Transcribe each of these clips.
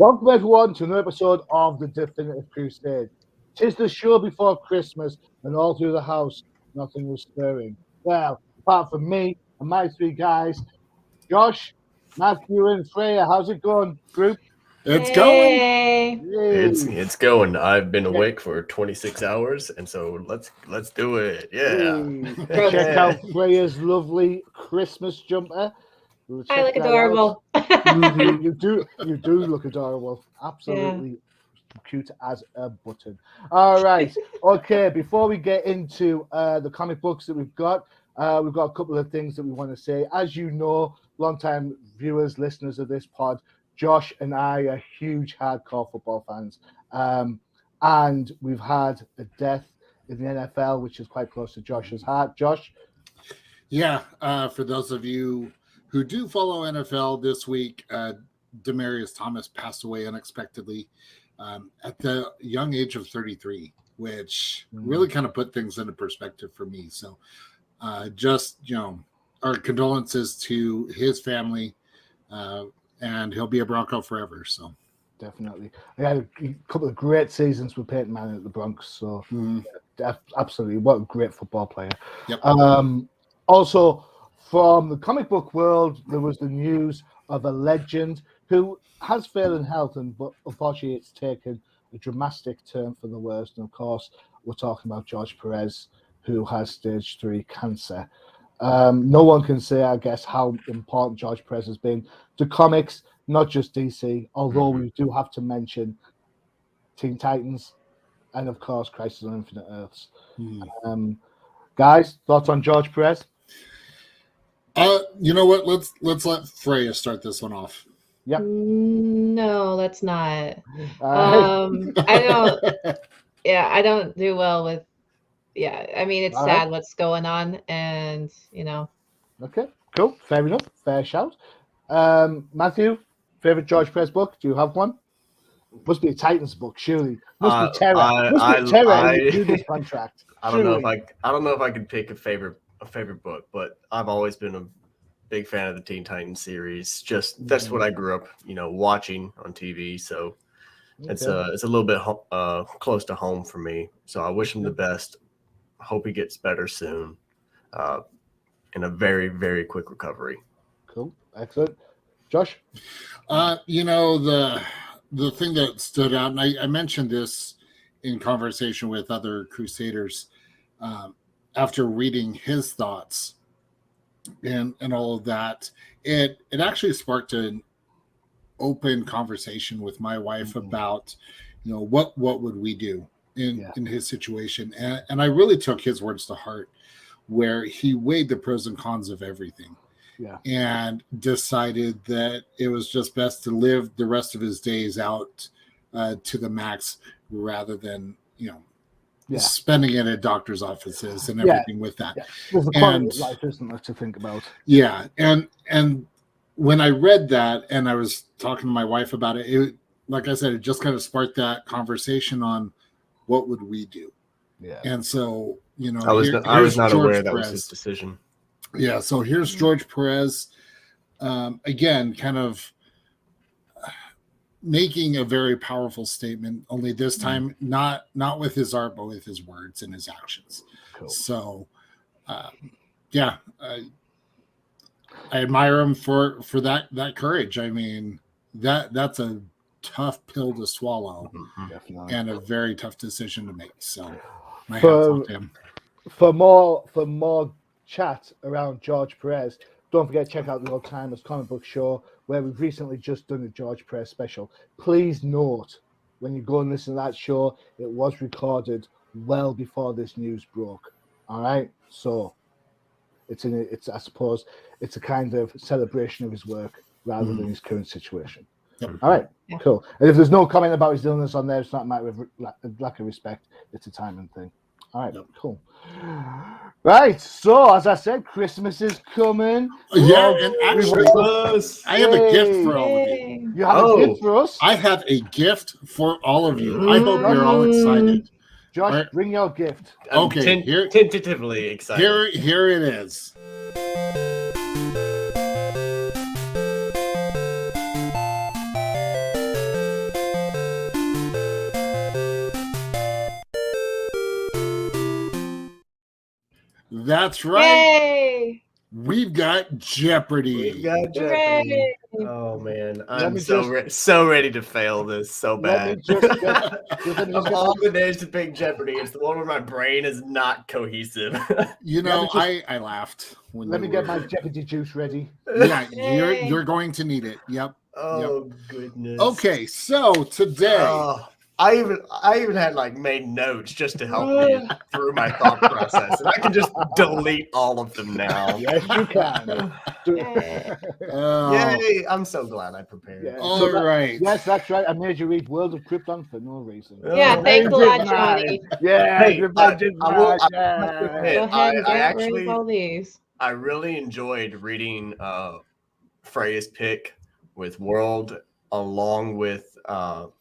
Welcome everyone to another episode of the Definitive Crusade. 'Tis the show before Christmas, and all through the house, nothing was stirring. Well, apart from me and my three guys, Josh, Matthew, and Freyja. How's it going, group? It's going. Yay. It's going. I've been awake for 26 hours, and so let's do it. Yeah. Yay. Check out Freyja's lovely Christmas jumper. I look adorable. You do look adorable. Absolutely cute as a button. All right. Okay. Before we get into the comic books that we've got a couple of things that we want to say. As you know, long-time viewers, listeners of this pod, Josh and I are huge hardcore football fans. And we've had a death in the NFL, which is quite close to Josh's heart. Josh? Yeah. For those of you who do follow NFL this week, Demaryius Thomas passed away unexpectedly at the young age of 33, which really kind of put things into perspective for me. So our condolences to his family, and he'll be a Bronco forever. So definitely. I had a couple of great seasons with Peyton Manning at the Bronx. So absolutely, what a great football player. Yep. Also, from the comic book world, there was the news of a legend who has failing health, but unfortunately it's taken a dramatic turn for the worst. And of course, we're talking about George Perez, who has stage 3 cancer. No one can say, I guess, how important George Perez has been to comics, not just DC, although we do have to mention Teen Titans and, of course, Crisis on Infinite Earths. Guys, thoughts on George Perez? You know what? Let's let Freyja start this one off. Yep. No, let's not. I don't. Yeah, I don't do well with. Yeah, I mean it's sad what's going on, and Okay, cool, fair enough, fair shout. Matthew, favorite George Perez book? Do you have one? Must be a Titans book, surely. Must be Terror. Must be Terror. Do this contract. I don't know if I could pick a favorite book, but I've always been a big fan of the Teen Titans series. Just that's what I grew up, watching on TV. So it's a little bit close to home for me. So I wish him the best. Hope he gets better soon, in a very, very quick recovery. Cool, excellent. Josh? The thing that stood out, and I mentioned this in conversation with other Crusaders, after reading his thoughts and all of that, it actually sparked an open conversation with my wife about, what would we do in his situation. And I really took his words to heart, where he weighed the pros and cons of everything and decided that it was just best to live the rest of his days out to the max rather than, spending it at doctor's offices and everything with that. There's the quality of life, isn't there, to think about? Yeah. And when I read that and I was talking to my wife about it, like I said, it just kind of sparked that conversation on what would we do? Yeah. And so, I was not aware that was his decision. Yeah. So here's George Perez, again, kind of making a very powerful statement, only this time not with his art, but with his words and his actions. Cool. So, I admire him for that courage. I mean, that's a tough pill to swallow, and a very tough decision to make. So, my hats off to him. For more chat around George Perez, don't forget to check out the Old Timers Comic Book Show, where we've recently just done a George Perez special. Please note, when you go and listen to that show, it was recorded well before this news broke. All right, so I suppose it's a kind of celebration of his work rather than his current situation. All right, cool. And if there's no comment about his illness on there, it's not a matter of lack of respect. It's a timing thing. All right, cool. Right, so as I said, Christmas is coming. Yeah, and actually, I have a gift for all of you. You have a gift for us? I have a gift for all of you. I hope you're all excited. Josh, bring your gift. Okay, tentatively excited. Here it is. That's right. Yay! We've got Jeopardy. We got Jeopardy. Hooray! Oh man, Let I'm me so ready to fail this so Let me bad. just get- let me just Of get all my- the days to pick Jeopardy, it's the one where my brain is not cohesive. You know, I laughed when Let you me get were- my Jeopardy juice ready. Yeah, Yay. you're going to need it. Yep. Oh goodness. Okay, so today Oh, I even had like made notes just to help me through my thought process, and I can just delete all of them now. Yes, you can. Yay. Yay! I'm so glad I prepared. Yeah. All right. Yes, that's right. I made you read World of Krypton for no reason. Yeah, Oh, thanks a Very lot, good, Johnny. man. Yeah, Hey, good I man, good will- man, I yeah. must admit, Go ahead and I get actually- rid of all these. I really enjoyed reading Freyja's pick with World, along with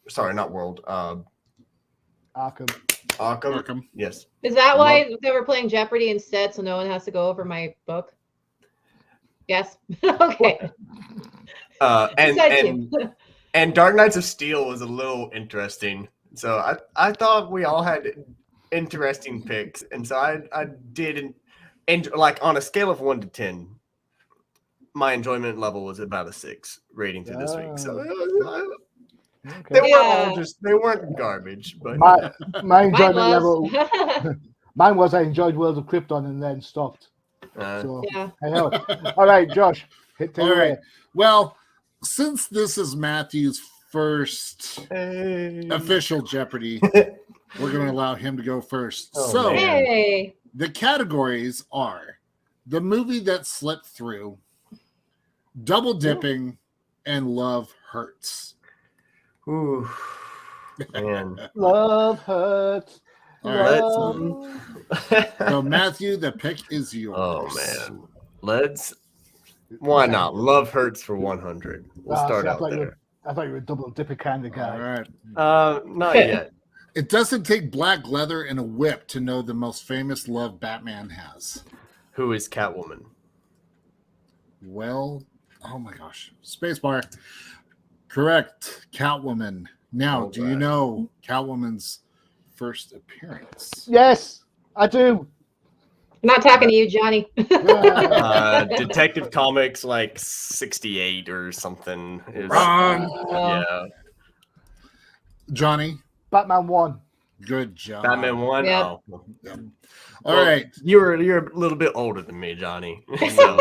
sorry, not World, Arkham. Arkham. Yes. Is that why they were playing Jeopardy instead, so no one has to go over my book? Yes. Okay. And Dark Knights of Steel was a little interesting. So I thought we all had interesting picks, and so I did, and like on a scale of 1 to 10, my enjoyment level was about a 6 rating to this week. So they Okay. weren't all they weren't garbage, but My Mine enjoyment was. level. Mine was I enjoyed World of Krypton and then stopped. So Yeah. I know. All right, Josh. Hit All right. Well, since this is Matthew's first official Jeopardy, we're going to allow him to go first. Oh, so man. Hey. the categories are the movie that slipped through, double dipping, and love hurts. Ooh, man. Love hurts. All right. Love. So Matthew, the pick is yours. Oh man. Why not? Love hurts for 100. We'll start out there. I thought you were a double dipper kind of guy. All right. Not yet. It doesn't take black leather and a whip to know the most famous love Batman has. Who is Catwoman? Well, oh my gosh. Spacebar. Correct. Catwoman. Now, do you know Catwoman's first appearance? Yes, I do. I'm not talking to you, Johnny. Detective Comics like 68 or something. Wrong. Yeah. Johnny. Batman 1. Good job. Batman 1? Yep. Oh. All Well, right. You're a little bit older than me, Johnny. So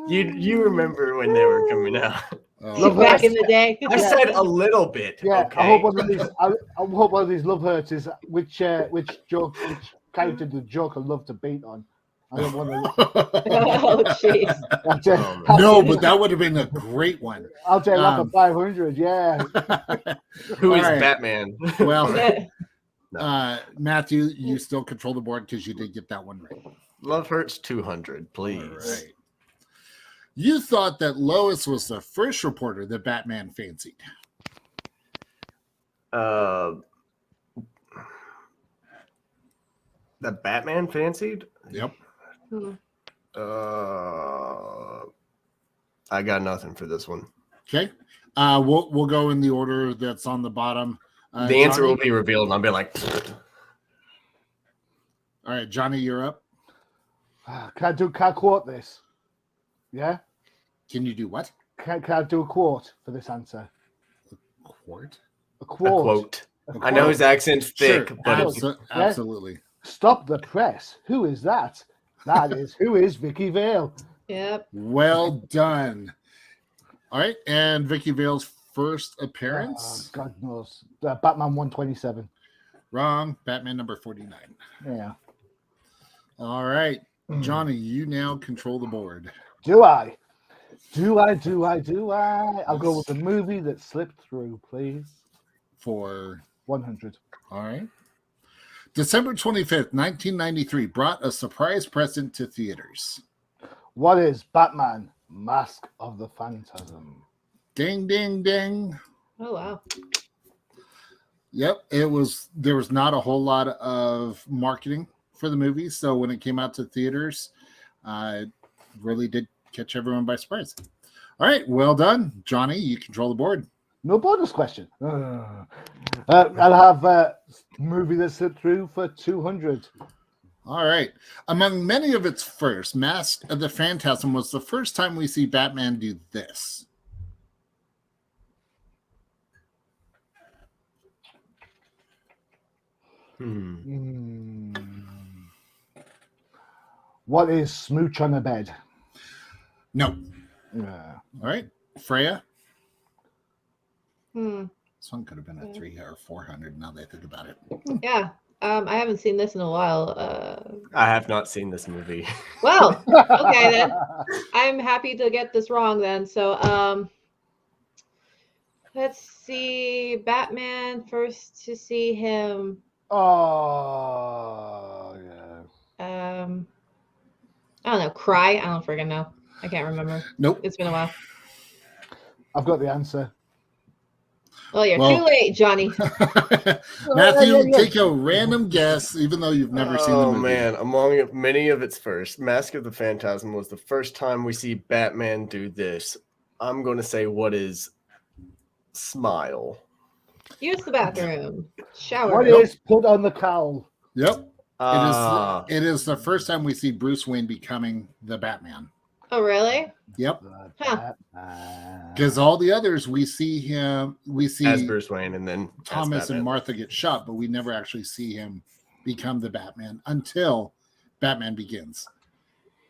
you remember when they were coming out. Oh, Back in the day. I said a little bit. Yeah, Okay. I hope one of these. I hope one of these love hurts is which character the Joker loved to beat on. I don't want to. Oh, jeez. no, but that would have been a great one. I'll take like a 500. Yeah. Who is right. Batman? Well, Matthew, you still control the board because you did get that one right. Love hurts 200, please. All right. You thought that Lois was the first reporter that Batman fancied. That Batman fancied? Yep. I got nothing for this one. Okay. We'll go in the order that's on the bottom. The answer Johnny? will be revealed, and I'll be like, all right, Johnny, you're up. Can I quote this? Yeah. Can you do what? Can I do a quote for this answer? Quote? A quote. I know his accent's thick, Sure. but Absolutely. Stop the press. Who is that? That is who is Vicky Vale. Yep. Well done. All right, and Vicky Vale's first appearance. God knows. Batman 127. Wrong. Batman number 49. Yeah. All right, Johnny, you now control the board. Do I? I'll go with the movie that slipped through, please. For 100. all right. December 25th, 1993 brought a surprise present to theaters. What is Batman? Mask of the Phantasm. Ding, ding, ding. Oh, wow. Yep, there was not a whole lot of marketing for the movie, so when it came out to theaters, it really did catch everyone by surprise. All right, well done, Johnny. You control the board. No bonus question. I'll have a movie that slipped through for 200. All right. Among many of its first, Mask of the Phantasm was the first time we see Batman do this. What is Smooch on a Bed? No. Yeah. All right. Freyja? This one could have been a 300 or 400 now that I think about it. Yeah. I haven't seen this in a while. I have not seen this movie. Well, okay then. I'm happy to get this wrong then. So, let's see. Batman, first to see him. Oh, yeah. I don't know. Cry? I don't freaking know. I can't remember. Nope. It's been a while. I've got the answer. Well, you're too late, Johnny. Matthew, take a random guess, even though you've never seen the movie. Oh, man. Among many of its first, Mask of the Phantasm was the first time we see Batman do this. I'm going to say, what is Smile? Use the bathroom. Shower. What is Put on the Cowl? Yep. It is the first time we see Bruce Wayne becoming the Batman. Oh, really? Yep. Huh. Because all the others, we see as Bruce Wayne, and then Thomas and Martha get shot, but we never actually see him become the Batman until Batman Begins.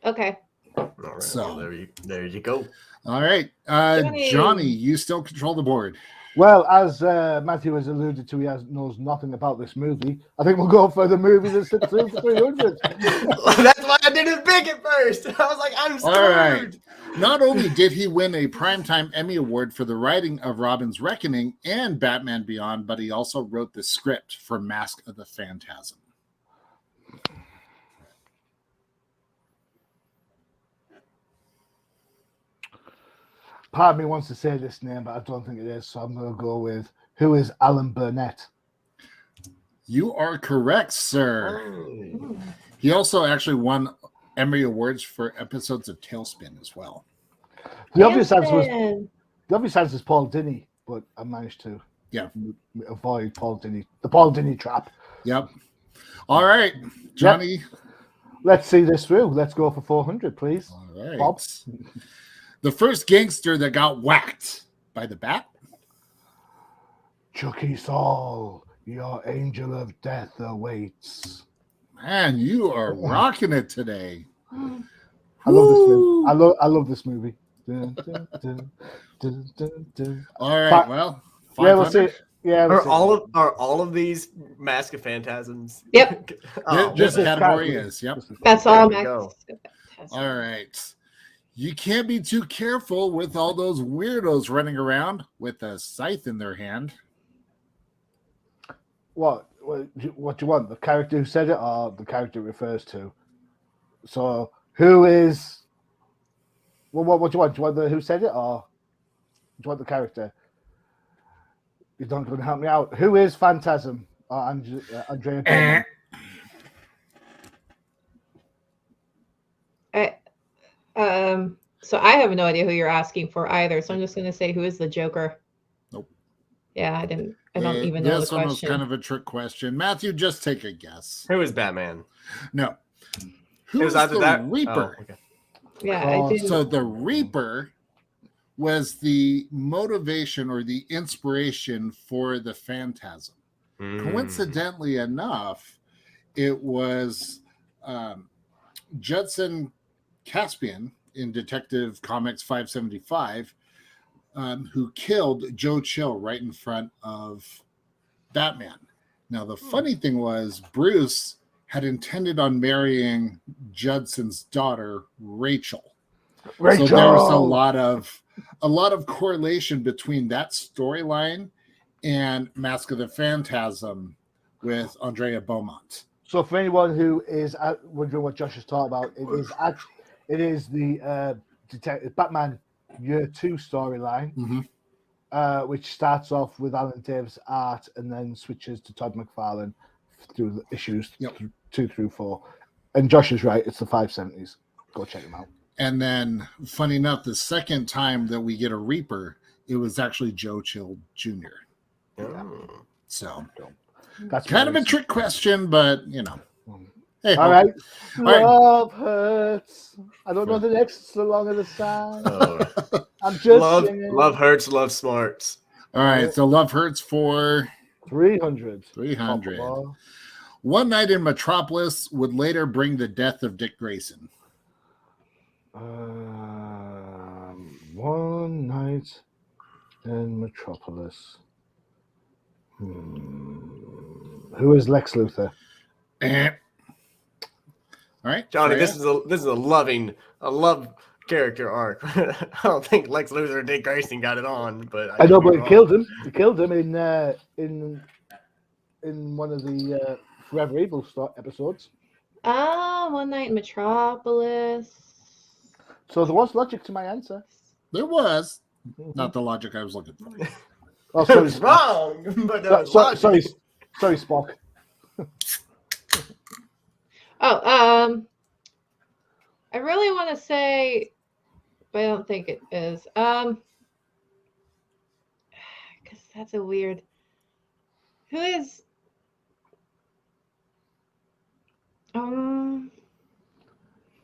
Okay. All right, So there you go. All right, Johnny, you still control the board. Well, as Matthew has alluded to, he knows nothing about this movie. I think we'll go for the movie that slipped through for 300. That's why I didn't pick it first. I was like, I'm screwed. All right. Not only did he win a Primetime Emmy Award for the writing of Robin's Reckoning and Batman Beyond, but he also wrote the script for Mask of the Phantasm. Part of me wants to say this name, but I don't think it is, so I'm going to go with, who is Alan Burnett? You are correct, sir. Oh. He also actually won Emmy Awards for episodes of Tailspin as well. The obvious answer is Paul Dini, but I managed to avoid Paul Dini. The Paul Dini trap. Yep. All right, Johnny. Yep. Let's see this through. Let's go for 400, please. All right. Bob. The first gangster that got whacked by the bat? Chucky Saul, your angel of death awaits. Man, you are rocking it today. I love this movie. I love this movie. Dun, dun, dun, dun, dun, dun. All right, well, 500? Yeah, we'll see. Yeah, Are all of these Mask of Phantasms? Yep. This category is. Yep. That's all, There we Max. go. All right. You can't be too careful with all those weirdos running around with a scythe in their hand. What do you want? The character who said it or the character it refers to? So, who is... Well, what do you want? Do you want the who said it or do you want the character? You're not going to help me out. Who is Phantasm? Andrea Bowman. So I have no idea who you're asking for either. So I'm just going to say, who is the Joker? Nope. Yeah, I don't even know the This one was question. kind of a trick question. Matthew, just take a guess. Who is Batman? No. It Who's was either the that Reaper? Oh, okay. Yeah, I didn't. So the Reaper was the motivation or the inspiration for the Phantasm. Coincidentally enough, it was Judson Caspian in Detective Comics 575 who killed Joe Chill right in front of Batman. Now, the funny thing was Bruce had intended on marrying Judson's daughter, Rachel. So there was a lot of correlation between that storyline and Mask of the Phantasm with Andrea Beaumont. So for anyone who is wondering what Josh is talking about, it is the Batman Year 2 storyline, which starts off with Alan Davis' art and then switches to Todd McFarlane through the issues 2 through 4. And Josh is right; it's the 570s. Go check them out. And then, funny enough, the second time that we get a Reaper, it was actually Joe Chill Jr. Oh. So that's kind of a trick question, but you know. Hey, All right. right. Love hurts. I don't know the next so long of the song. Oh, I'm just love, singing. love hurts, love smarts. All right. So Love Hurts for 300. 300. Papa. One Night in Metropolis would later bring the death of Dick Grayson. One Night in Metropolis. Who is Lex Luthor? All right, Johnny, Freyja? this is a love character arc. I don't think Lex Luthor and Dick Grayson got it on, but I know, could be but he wrong. killed him. He killed him in one of the Forever Evil episodes. One Night in Metropolis. So there was logic to my answer. There was not the logic I was looking for. Oh, It sorry, was Spock. wrong, but that was logic. Sorry, Spock. Oh, I really want to say, but I don't think it is. Because that's a weird. Who is?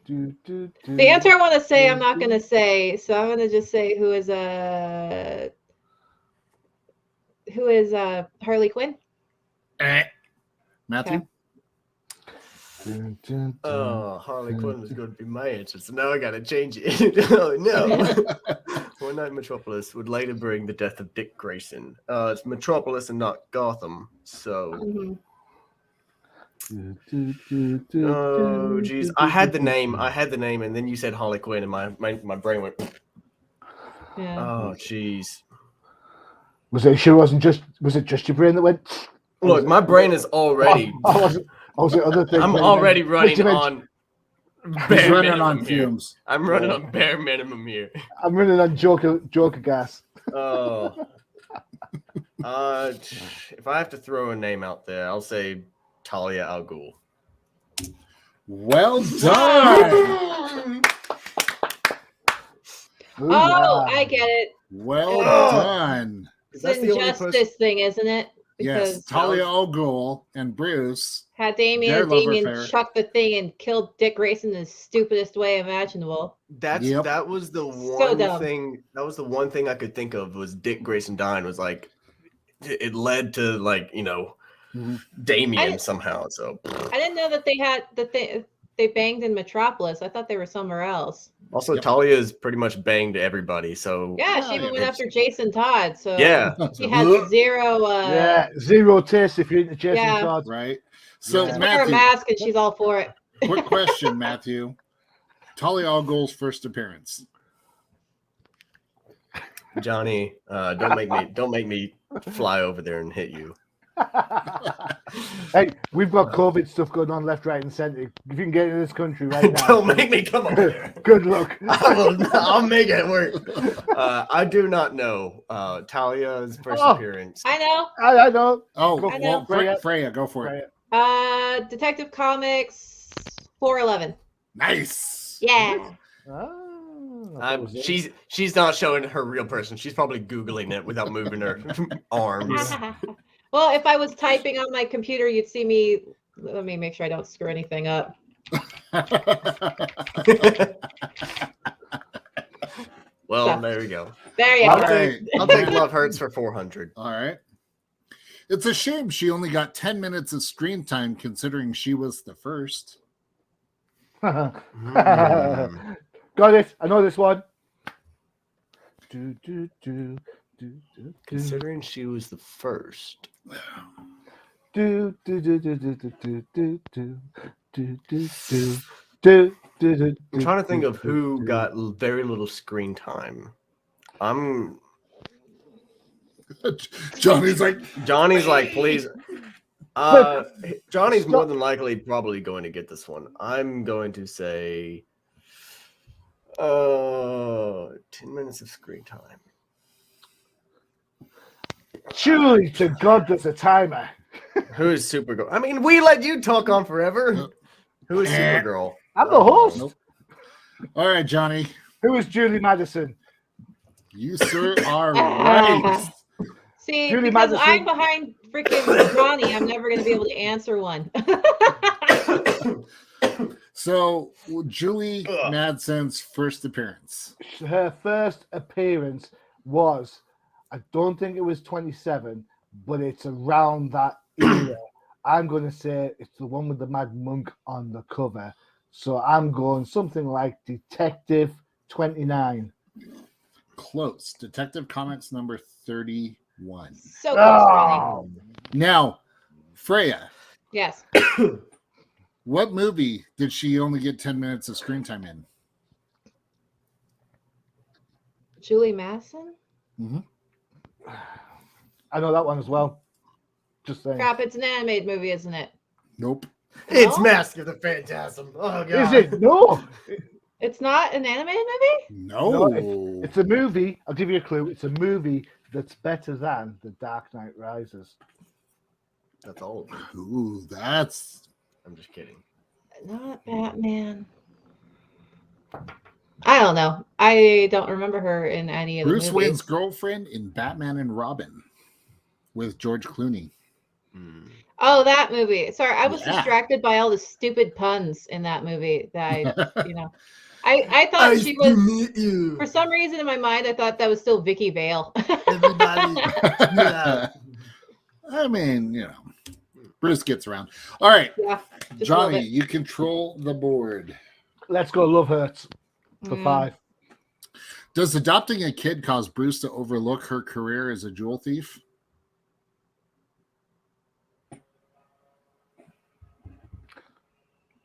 The answer I want to say, I'm not going to say, so I'm going to just say who is Harley Quinn? Matthew? Okay. Oh, Harley Quinn was going to be my answer, so now I got to change it. Oh, no. One Night in Metropolis would later bring the death of Dick Grayson. It's Metropolis and not Gotham, so... Mhm. Oh, geez. I had the name, and then you said Harley Quinn, and my brain went... Yeah. Oh, jeez. Was it just your brain that went? Look, my brain is already... Was it other things? I'm already running Just on He's bare running minimum on here. fumes. I'm running on bare minimum here. I'm running on Joker gas. Oh. If I have to throw a name out there, I'll say Talia al Ghul. Well done. Oh, I get it. Well Oh. done. It's That's an the only injustice thing, isn't it? Yes, Because Talia al Ghul and Bruce. had Damien Their and love Damien affair. chuck the thing and killed Dick Grayson in the stupidest way imaginable. Yep. That was the So one dumb. thing. That was the one thing I could think of was Dick Grayson dying. Was like it led to Damien somehow. So I didn't know that they banged in Metropolis. I thought they were somewhere else. also Yep. Talia is pretty much banged everybody. So Yeah, she even went it's- after Jason Todd. So yeah. she has zero. zero taste if you're into Jason Yeah. Todd. Right. So Just wear a Matthew, mask and she's all for it. quick question, Matthew. Talia al Ghul's first appearance. Johnny, don't make me fly over there and hit you. Hey, we've got COVID stuff going on left, right, and centre. If you can get into this country right now, Don't make me come over there. good luck. I'll make it work. I do not know Talia's first appearance. I know. I know. Oh, Go I well, know. Freya, go for it. Detective Comics 411. Nice. Yeah. She's not showing her real person. She's probably Googling it without moving her arms. Well, if I was typing on my computer, you'd see me. Let me make sure I don't screw anything up. Well, there we go. There you I'll go. take Love Hurts for 400. All right. It's a shame she only got 10 minutes of screen time considering she was the first. Got it. I know this one. Considering she was the first. I'm trying to think of who got very little screen time. Johnny's like, please. Johnny's more than likely probably going to get this one. I'm going to say 10 minutes of screen time. Surely to God there's a timer. Who is Supergirl? I mean, we let you talk on forever. Who is Supergirl? I'm the host. Nope. All right, Johnny. Who is Julie Madison? You, sir, are right. See, Julie because Madison. I'm behind freaking Johnny, I'm never going to be able to answer one. So, Julie Madsen's first appearance. Her first appearance was, I don't think it was 27, but it's around that era. I'm going to say it's the one with the Mad Monk on the cover. So I'm going something like Detective 29. Close. Detective Comics number 31. So close, Ronnie. Oh, Now, Freyja, Yes. what movie did she only get 10 minutes of screen time in? Julie Madsen? I know that one as well. Just saying. Crap, it's an animated movie, isn't it? Nope. It's No? Mask of the Phantasm. Oh god. Is it? No. It's not an animated movie? No. It's a movie. I'll give you a clue. It's a movie that's better than The Dark Knight Rises. That's old. Ooh, that's... I'm just kidding. Not Batman. I don't know. I don't remember her in any of the Bruce movies. Wayne's girlfriend in Batman and Robin with George Clooney. Oh, that movie. Sorry, I was Yeah. distracted by all the stupid puns in that movie that I thought she was, meet you. for some reason in my mind, I thought that was still Vicky Vale. Everybody. Yeah. I mean, Bruce gets around. All right, Yeah. just a little Johnny, bit. you control the board. Let's go. Love Hurts for Mm. 5. Does adopting a kid cause Bruce to overlook her career as a jewel thief?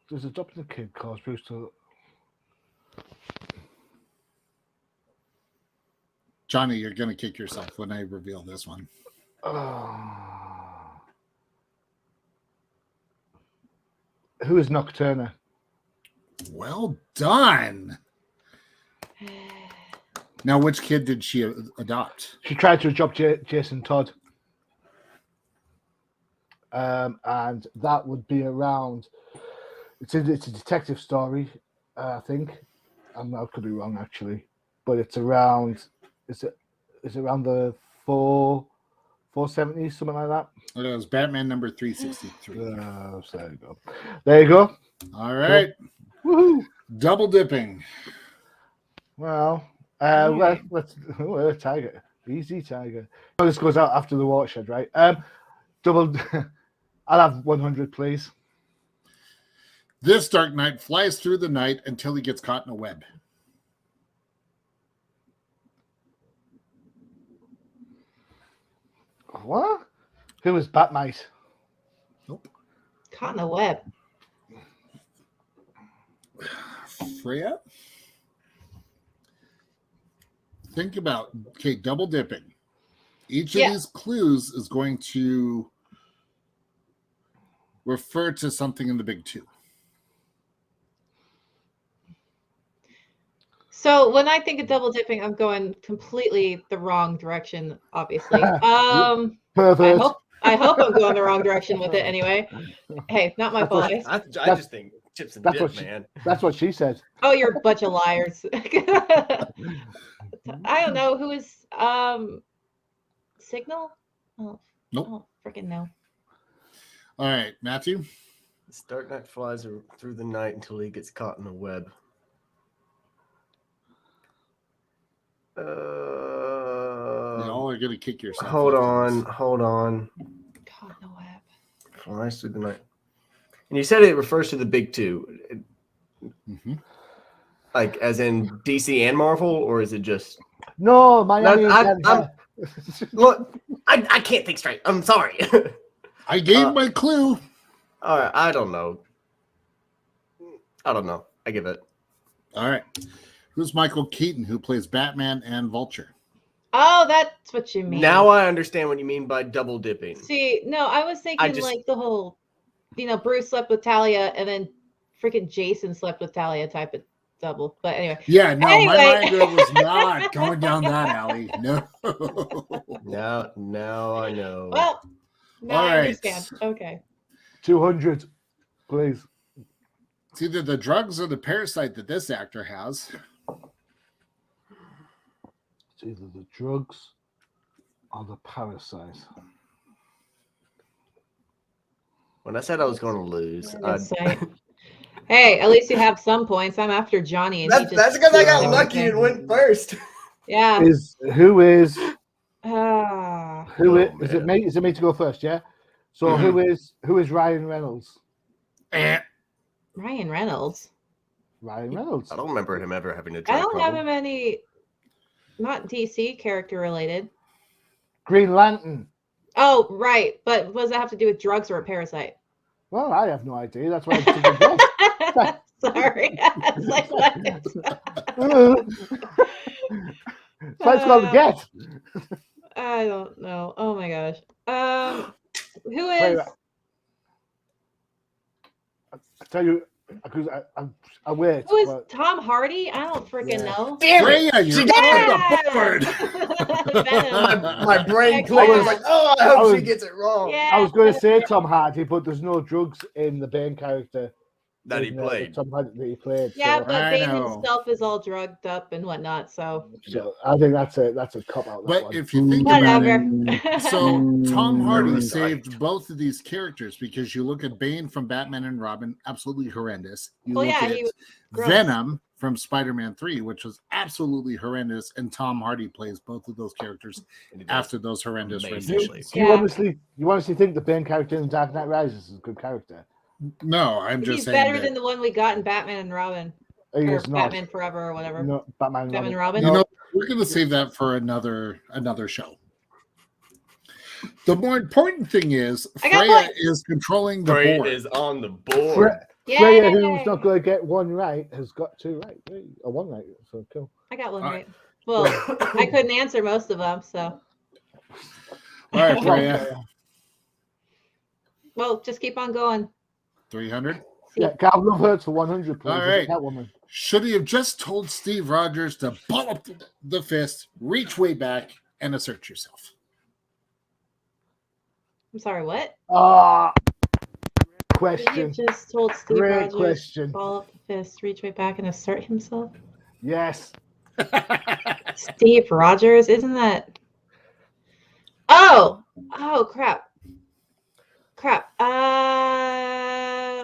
Does adopting a kid cause Bruce to? Johnny, you're going to kick yourself when I reveal this one. Who is Nocturna? Well done. Now, which kid did she adopt? She tried to adopt Jason Todd. And that would be around. It's a detective story, I think. I could be wrong actually, but it's around. Is it around the 470s, something like that? It was Batman number 363. So there you go. There you go. All right. Woohoo! Double dipping. Well, Alright. let's Tiger. Easy Tiger. Oh, this goes out after the watershed, right? Double. I'll have 100, please. This Dark Knight flies through the night until he gets caught in a web. What? Who was Batmite? Nope. Caught in the web. Freyja? Think about, double dipping. Each of these clues is going to refer to something in the big two. So when I think of double dipping, I'm going completely the wrong direction, obviously. I Perfect. hope I'm going the wrong direction with it anyway. Hey, not my fault. I just think chips and that's dip, what she- man. That's what she said. Oh, you're a bunch of liars. I don't know who is Signal? Oh, Nope. oh, freaking no. All right, Matthew. This Dark Knight flies through the night until he gets caught in a web. Y'all are going to kick yourself. Hold after this. on. Caught in the web. Flies through the night. And you said it refers to the big two. Mhm. Like as in DC and Marvel, or is it just No, Miami. look, I can't think straight. I'm sorry. I gave my clue. All right, I don't know. I give it. All right. Who's Michael Keaton, who plays Batman and Vulture? Oh, that's what you mean. Now I understand what you mean by double dipping. See, no, I was thinking like the whole, Bruce slept with Talia and then freaking Jason slept with Talia type of double. But anyway. Yeah, no, Anyway. my mind was not going down that alley. No. Now I know. Well, now All I right. understand. Okay. 200, please. It's either the drugs or the parasite that this actor has. It's either the drugs or the parasite. When I said I was going to lose, Hey, at least you have some points. I'm after Johnny, and that's because I got lucky and went first. Yeah. Who is it me? Is it me to go first? Yeah. So who is Ryan Reynolds? Ryan Reynolds. Ryan Reynolds. I don't remember him ever having a drug I don't problem. have him any. Not DC character related. Green Lantern. Oh, right. But what does that have to do with drugs or a parasite? Well, I have no idea. That's why I'm taking a guess. Sorry. It's like, what? So it's called a guess. I don't know. Oh my gosh. Who is? I tell you, because I wait. Who is Tom Hardy? I don't freaking know. Damn it! She got on the board. my brain clicked. I was like, oh, I hope she gets it wrong. Yeah, I was going to say Tom Hardy, but there's no drugs in the Bane character that he played. Tom Hardy that he played. Yeah, so. but Bane himself is all drugged up and whatnot. So I think that's a cop out. But if you think about it, so Tom Hardy saved both of these characters because you look at Bane from Batman and Robin, absolutely horrendous. You look at Venom from Spider-Man 3, which was absolutely horrendous, and Tom Hardy plays both of those characters after those horrendous renditions. You honestly think the Bane character in Dark Knight Rises is a good character? No, I'm just saying better than the one we got in Batman and Robin. Or Batman Forever or whatever. No, Batman and Robin. You know, we're going to save that for another show. The more important thing is Freyja is controlling the board. Freyja is on the board. Freyja, who's not going to get one right, has got two right. Or one right. So cool. I got one right. Well, I couldn't answer most of them, so. All right, Freyja. Well, just keep on going. 300? Yeah, Cal Love Hurts for 100, please. All right. Catwoman. Should he have just told Steve Rogers to ball up the fist, reach way back, and assert yourself? I'm sorry, what? Question. You just told Steve Rogers question. Ball up the fist, reach way back, and assert himself? Yes. Steve Rogers? Isn't that... Oh, crap.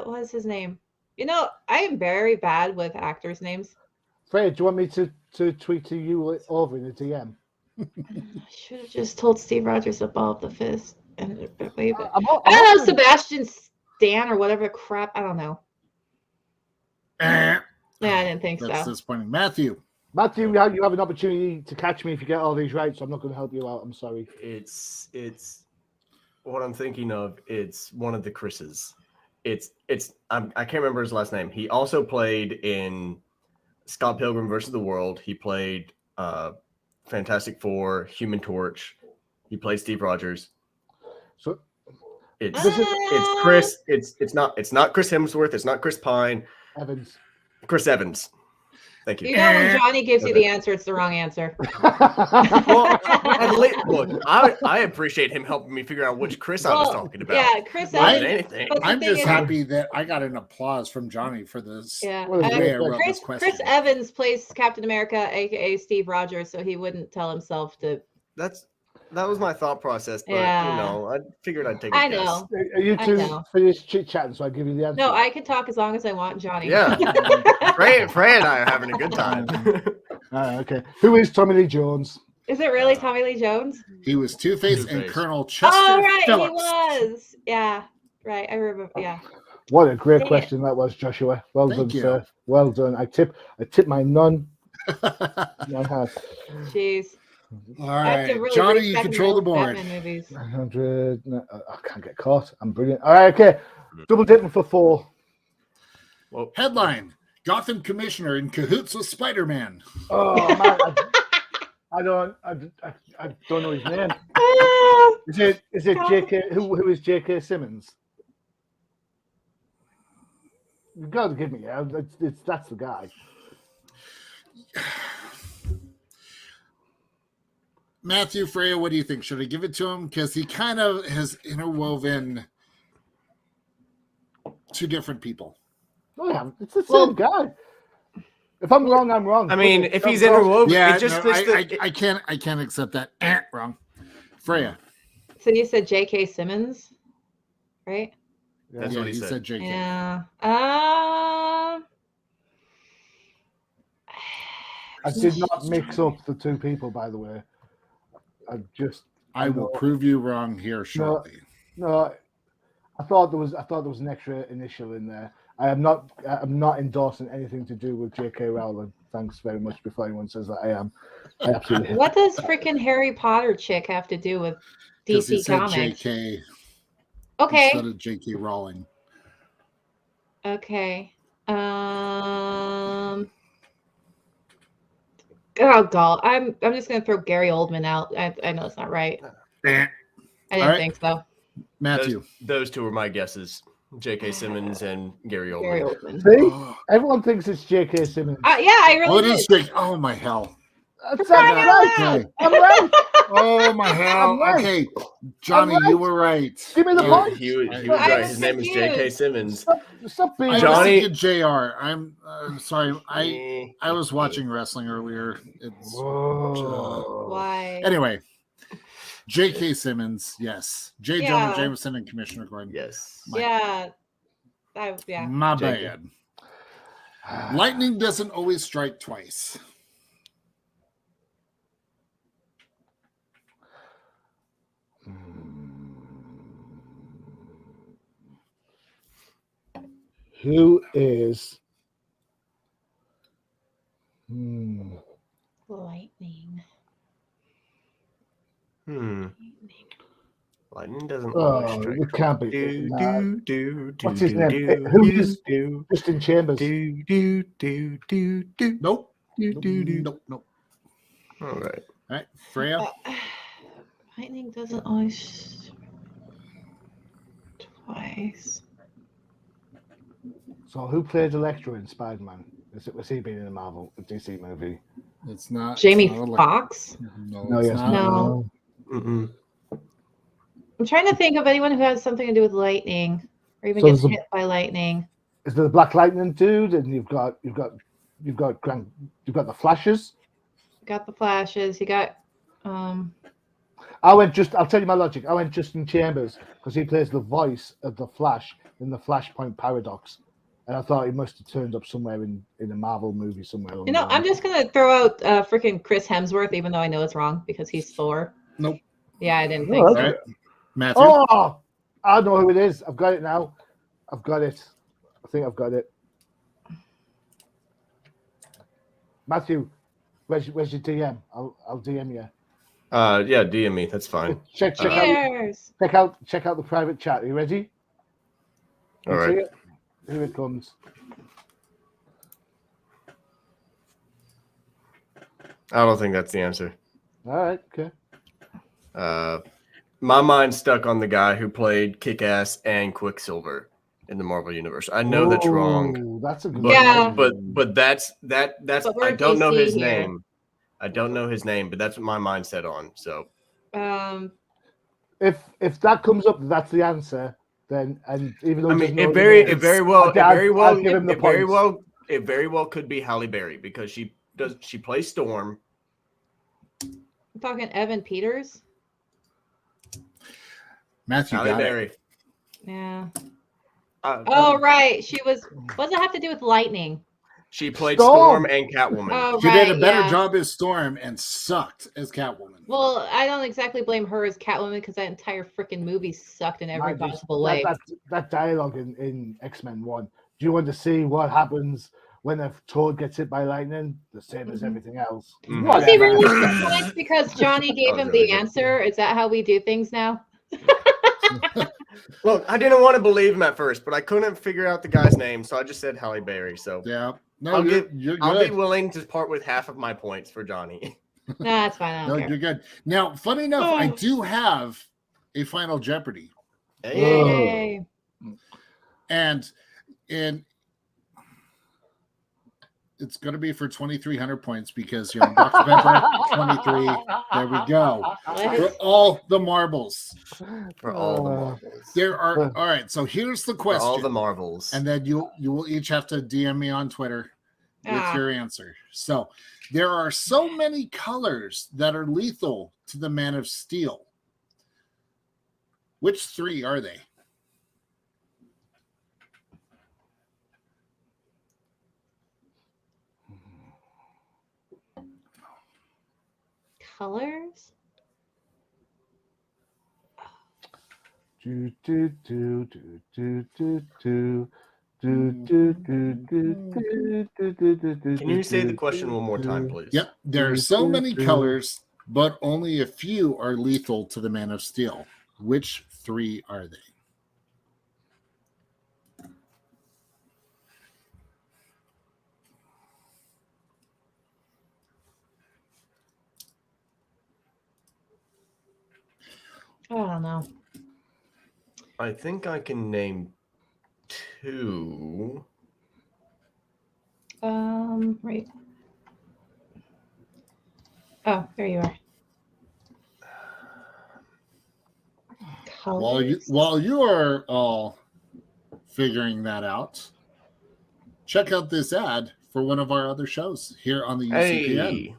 What's his name? You know, I am very bad with actors' names. Freya, do you want me to tweet to you over in the DM? I should have just told Steve Rogers to ball up the fist and wave it. I don't know, Sebastian Stan or whatever crap. I don't know. Yeah, I didn't think so. That's disappointing. Matthew, you have an opportunity to catch me if you get all these right, so I'm not going to help you out. I'm sorry. It's what I'm thinking of. It's one of the Chris's. I can't remember his last name. He also played in Scott Pilgrim versus the World. He played Fantastic Four, Human Torch. He played Steve Rogers. So it's Chris. It's not Chris Hemsworth. It's not Chris Pine. Evans. Chris Evans. Thank you. You know when Johnny gives you the answer, it's the wrong answer. Well, look, I appreciate him helping me figure out which Chris I was talking about. Yeah, Chris Evans. Anything. I'm just happy that I got an applause from Johnny for this. Yeah, Chris Evans plays Captain America, aka Steve Rogers, so he wouldn't tell himself to. That was my thought process, but I figured I'd take a guess. know. Are you two finished chit-chatting so I give you the answer? No, I can talk as long as I want, Johnny. Yeah. Frey and I are having a good time. Okay. Who is Tommy Lee Jones? Is it really Tommy Lee Jones? He was Two-Face and Colonel Chester Phillips. He was. Yeah, right. I remember. Yeah. What a great question that was, Joshua. Well done, sir. Well done. I tip my none. Jeez. All right, really Johnny, you control the board. 100. No, I can't get caught. I'm brilliant. All right, okay. Double dipping for 4. Well, headline: Gotham Commissioner in cahoots with Spider-Man. Oh man, I don't know his name. Is it J.K. Who is J.K. Simmons? You've got to give me. That's the guy. Matthew, Freyja, what do you think? Should I give it to him? Because he kind of has interwoven 2 different people. Oh, yeah, it's the same guy. If I'm wrong, I'm wrong. I mean, if he's interwoven, I can't accept that. Wrong. Freyja. So you said J.K. Simmons, right? That's Yeah, what he he said JK. Yeah. I did not mix up the two people, by the way. I will prove you wrong here shortly. No, I thought there was an extra initial in there. I'm not endorsing anything to do with J.K. Rowling. Thanks very much. Before anyone says that I am, I absolutely. What does freaking Harry Potter chick have to do with DC Comics? JK. Okay. Instead of J.K. Rowling. Okay. Oh God, I'm just gonna throw Gary Oldman out. I know it's not right. I didn't think so. Matthew. Those two were my guesses. J.K. Simmons and Gary Oldman. Gary Oldman. See, everyone thinks it's J.K. Simmons. Yeah, I really did. It is J.K. Oh my hell! That's right. I'm right. Oh my hell! Right. Okay, Johnny, you were right. Give me the point. He was right. His name is J.K. Simmons. Stop being Johnny. JR. I'm sorry. I was watching wrestling earlier. Why? Anyway, J.K. Simmons, yes. Jonah Jameson and Commissioner Gordon. Yes. Yeah. My bad. Lightning doesn't always strike twice. Who is Lightning. Lightning doesn't always strike. It can't be. What's his What's name? Who's Justin Chambers? Nope. All right. Freyja. Lightning doesn't always twice. So who played Electro in Spider-Man? Was he being in a Marvel DC movie? It's not Jamie Foxx. No, yes, no. I'm trying to think of anyone who has something to do with lightning, or even gets hit by lightning. Is there the Black Lightning dude, and you've got the Flashes? Got the Flashes. You got. I'll tell you my logic. I went Justin Chambers because he plays the voice of the Flash in the Flashpoint Paradox, and I thought he must have turned up somewhere in a Marvel movie somewhere. I'm just gonna throw out freaking Chris Hemsworth, even though I know it's wrong because he's Thor. Nope. Yeah, I didn't think so. Right. Matthew. Oh, I know who it is. I've got it now. I've got it. I think I've got it. Matthew, where's your DM? I'll DM you. Yeah, DM me. That's fine. Check out the private chat. Are you ready? All right. Here it comes. I don't think that's the answer. All right. Okay. My mind's stuck on the guy who played Kick-Ass and Quicksilver in the Marvel Universe. I know that's wrong. That's a good but that's I don't know his name. I don't know his name, but that's what my mind's set on. So if that comes up, that's the answer. Then even though it very well could be Halle Berry because she plays Storm. I'm talking Evan Peters. Matthew Halle Berry. Yeah. Right. She was. What does it have to do with lightning? She played Storm and Catwoman. Oh, she did a better job as Storm and sucked as Catwoman. Well, I don't exactly blame her as Catwoman because that entire freaking movie sucked in every possible way. That dialogue in X-Men 1. Do you want to see what happens when a Toad gets hit by lightning? The same as everything else. Was he really points because Johnny gave him the answer? Is that how we do things now? Look, I didn't want to believe him at first, but I couldn't figure out the guy's name, so I just said Halle Berry. So yeah, I'll be willing to part with half of my points for Johnny. No, that's fine. You're good. Now, funny enough, I do have a Final Jeopardy. Hey. And it's going to be for 2,300 points because you're Dr. Pepper 23. There we go. For all the marbles. For all the marbles. There are. All right. So here's the question. For all the marbles. And then you will each have to DM me on Twitter with your answer. So there are so many colors that are lethal to the Man of Steel. Which three are they? colors. Do, do, do, do, do, do, do. Do, do, do, do, do, do, do, do, do, Can you say the do, question one more time, do. please? Yep. There are so many colors, but only a few are lethal to the Man of Steel. Which 3 are they? I don't know. I think I can name 2. Right. Oh, there you are. Colors. While you are all figuring that out, check out this ad for one of our other shows here on the UCPN.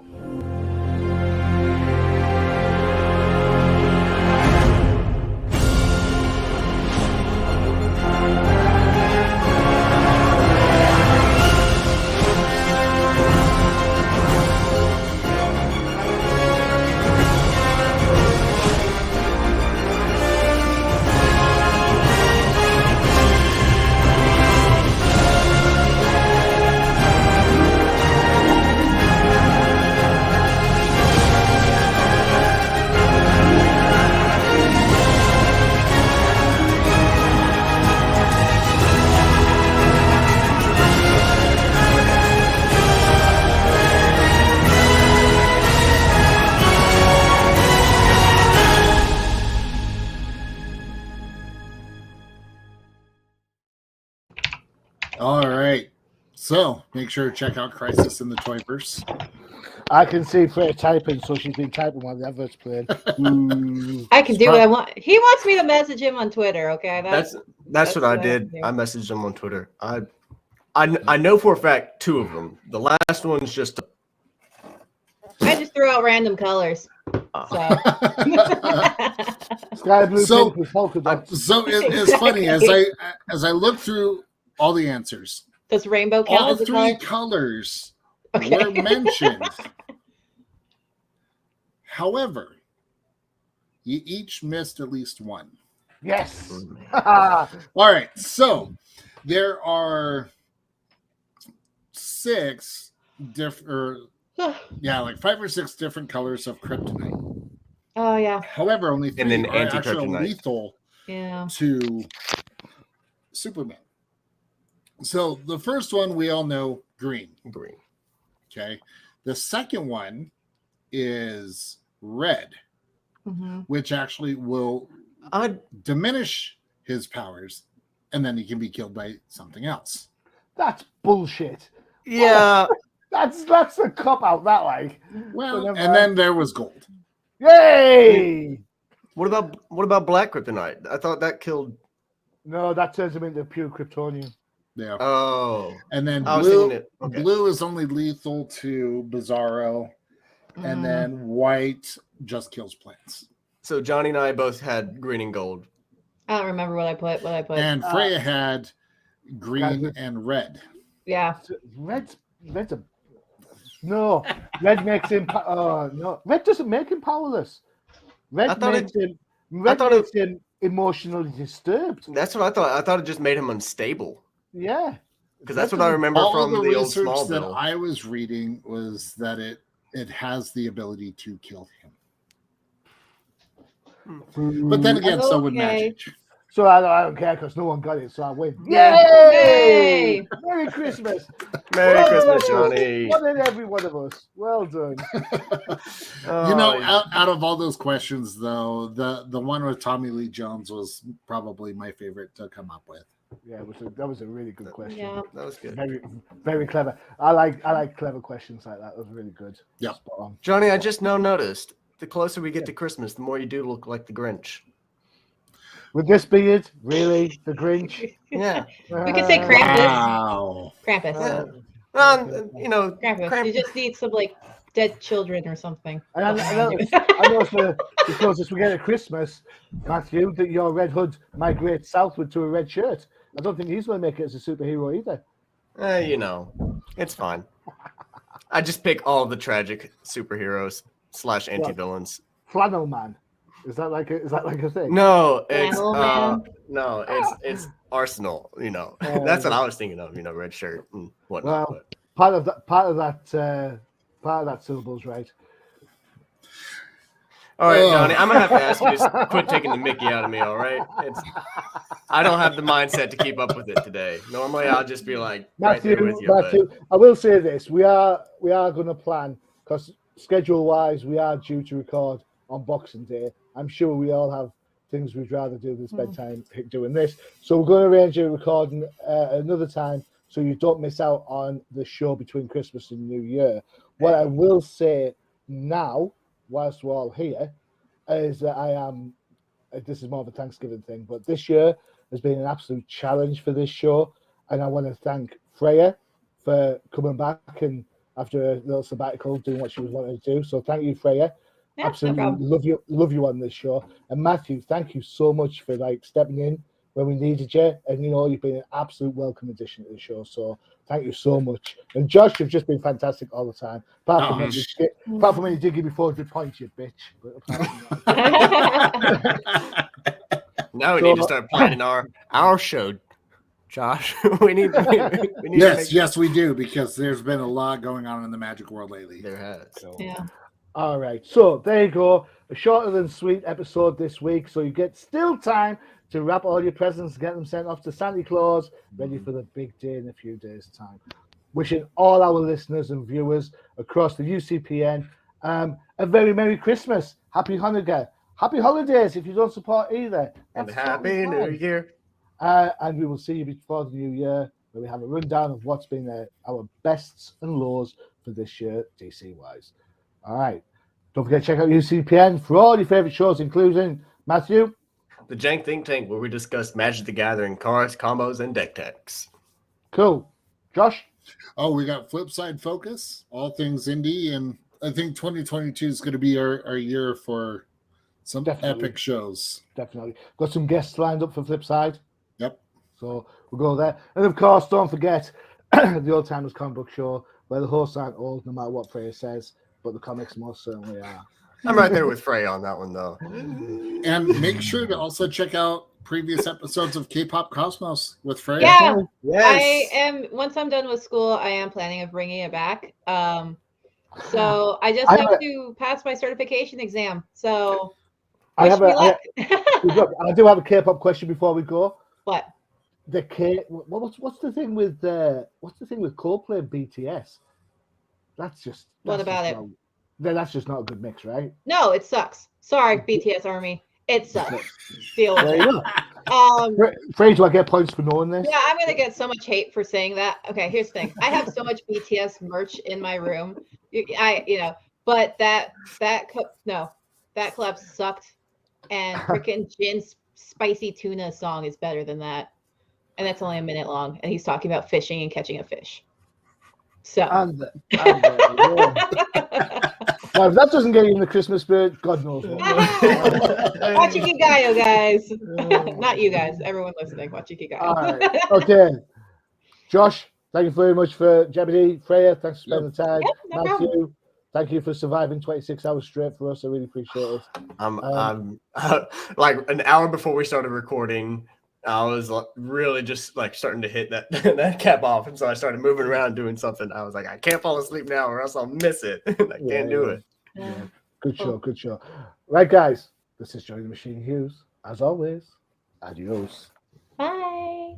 Hey. All right. So make sure to check out Crisis in the Toyverse. I can see Freyja typing, so she's been typing while the advert's playing. I can do what I want. He wants me to message him on Twitter. Okay, that's what I did. I messaged him on Twitter. I know for a fact 2 of them. The last one's just. I just threw out random colors. So. Sky blue, So- pink with polka dots. So it's funny as I look through all the answers. Does rainbow count All as a 3 color? colors Okay. were mentioned. However, you each missed at least one. Yes. All right, so there are 6 different, like 5 or 6 different colors of kryptonite. Oh yeah, However, only 3 And then are actually anti-kryptonite. lethal yeah. to Superman. So the first one we all know, green. Green. Okay. The second one is red, Mm-hmm. which actually will diminish his powers, and then he can be killed by something else. That's bullshit. Yeah. That's a cop out. That like. Well, Whatever. and then there was gold. Yay! What about black kryptonite? I thought that killed. No, that turns him into pure Kryptonian. Yeah. Oh. And then I was blue, thinking it. Okay. blue is only lethal to Bizarro, and then white just kills plants. So Johnny and I both had green and gold. I don't remember what I put. And Freyja had green and red. Yeah. Red's a no. Red makes him. No, red doesn't make him powerless. Red makes him emotionally disturbed. That's what I thought. I thought it just made him unstable. Yeah, Because that's what I remember All from the old research that Smallville. I was reading was that it has the ability to kill him. But then again, so would Okay. magic. So I don't care because no one got it, so I win. Yeah. Yay! Yay! Merry Christmas! Merry Well Christmas, done, Johnny. One in every one of us. Well done. You know, out of all those questions, though, the one with Tommy Lee Jones was probably my favorite to come up with. Yeah, that was a really good question. Yeah. that was good. Very, very clever. I like clever questions like that. That was really good. Yeah. Spot on. Johnny, I just now noticed the closer we get to Christmas, the more you do look like the Grinch. With this beard, really, the Grinch. Yeah. We could say Krampus. Wow. Krampus. You know, Krampus. You just need some like dead children or something. And I know the closest we get at Christmas, Matthew, that your Red Hood migrates southward to a red shirt. I don't think he's going to make it as a superhero either. you know, it's fine. I just pick all the tragic superheroes. slash anti-villains. Flannel Man. Is that like a thing? No, it's Flannel Man? it's Arsenal. That's what I was thinking of. Red shirt and whatnot. Well, part of that syllable's right. All right, Johnny, I'm gonna have to ask you to quit taking the Mickey out of me. All right, I don't have the mindset to keep up with it today. Normally, I'll just be like Matthew, right there with you. Matthew, I will say this: we are going to plan, because schedule-wise, we are due to record on Boxing Day. I'm sure we all have things we'd rather do than spend time doing this. So we're going to arrange a recording another time, so you don't miss out on the show between Christmas and New Year. What I will say now, whilst we're all here, is that this is more of a Thanksgiving thing, but this year has been an absolute challenge for this show, and I want to thank Freyja for coming back and after a little sabbatical doing what she was wanting to do. So thank you, Freyja. Yeah, Absolutely no love you on this show. And Matthew, thank you so much for stepping in when we needed you, and you've been an absolute welcome addition to the show. So thank you so much. And Josh, you've just been fantastic all the time. Apart from when you did give me 400 points, you bitch. Now we need to start planning our show, Josh. we need yes, we do, because there's been a lot going on in the Magic world lately. There has. So. Yeah. All right, so there you go. A shorter than sweet episode this week, so you get still time to wrap all your presents, get them sent off to Santa Claus, ready for the big day in a few days' time. Wishing all our listeners and viewers across the UCPN a very Merry Christmas, Happy Hanukkah, Happy Holidays if you don't support either. And Happy New Year. And we will see you before the New Year, where we have a rundown of what's been our bests and lows for this year, DC-wise. All right. Don't forget to check out UCPN for all your favorite shows, including Matthew. The Jank Think Tank, where we discuss Magic the Gathering cards, combos, and deck techs. Cool. Josh? Oh, we got Flipside Focus, all things indie, and I think 2022 is going to be our year for some epic shows. Definitely. Got some guests lined up for Flipside. Yep. So we'll go there. And of course, don't forget the Old Timers Comic Book Show, where the hosts aren't old, no matter what Freyja says, but the comics most certainly are. I'm right there with Freyja on that one, though. And make sure to also check out previous episodes of K-Pop Cosmos with Freyja. Yeah, yes. I am. Once I'm done with school, I am planning of bringing it back. So I just have to pass my certification exam. So I do have a K-pop question before we go. What? What's the thing with Coldplay and BTS? What about it? That's just not a good mix, right? No, it sucks. Sorry, BTS Army. It sucks. Deal with There it. you go. Freyja, do I get points for knowing this? Yeah, I'm gonna get so much hate for saying that. Okay, here's the thing. I have so much BTS merch in my room. But that collab sucked. And freaking Jin's spicy tuna song is better than that. And that's only a minute long. And he's talking about fishing and catching a fish. So Now, if that doesn't get you in the Christmas spirit, God knows what. Watch Ikigayo, guys. Not you guys. Everyone listening. Watch Ikigayo. All right. Okay. Josh, thank you very much for Jebediah. Freyja, thanks for spending the time. No Matthew, problem. thank you for surviving 26 hours straight for us. I really appreciate it. I'm like an hour before we started recording, I was really just starting to hit that cap off, and so I started moving around doing something. I was like, I can't fall asleep now, or else I'll miss it. I can't do it. Yeah. Good show. Right, guys, this is Johnny the Machine Hughes. As always, adios. Bye.